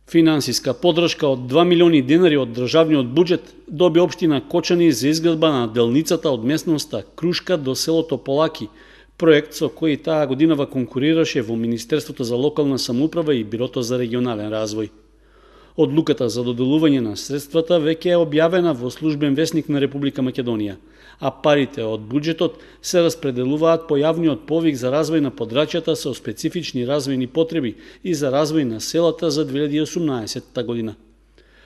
Финансиска подршка од 2 милиони денари од државниот буџет доби општина Кочани за изградба на делницата од местноста Крушка до селото Полаки, проект со кој таа годинава конкурираше во Министерството за локална самоуправа и Бирото за регионален развој. Одлуката за доделување на средствата веќе е објавена во службен весник на Република Македонија, а парите од буџетот се распределуваат по јавниот повик за развој на подрачјата со специфични развојни потреби и за развој на селата за 2018 година.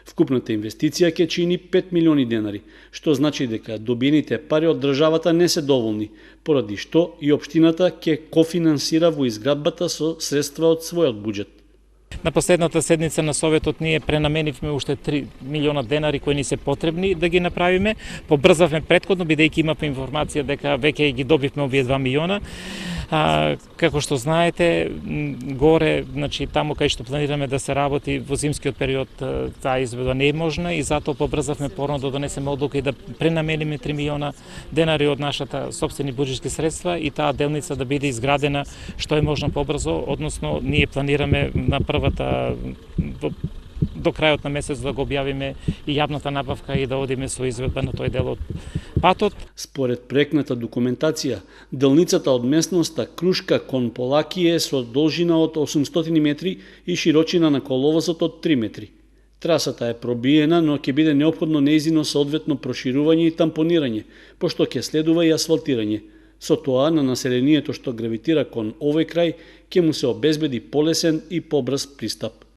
Вкупната инвестиција ќе чини 5 милиони денари, што значи дека добиените пари од државата не се доволни, поради што и општината ќе кофинансира во изградбата со средства од својот буџет. На последната седница на Советот ние пренаменивме уште 3 милиона денари кои ни се потребни да ги направиме. Побрзавме претходно, бидејќи имавме информација дека веќе ги добивме овие 2 милиона. Како што знаете, горе, значи таму кај што планираме да се работи во зимскиот период, таа изведба не е можна и затоа побрзавме порано да донесеме одлука и да пренамениме 3 милиона денари од нашата сопствени буџетски средства и таа делница да биде изградена што е можно побрзо, односно ние планираме на првата до крајот на месец да го објавиме и јавната набавка и да одиме со изведба на тој дел од патот. Според проектната документација, делницата од местноста Крушка кон Полаки е со должина од 800 метри и широчина на коловозот од 3 метри. Трасата е пробиена, но ќе биде неопходно нејзино соодветно проширување и тампонирање, пошто ќе следува и асфалтирање. Со тоа на населението што гравитира кон овој крај ќе му се обезбеди полесен и побрз пристап.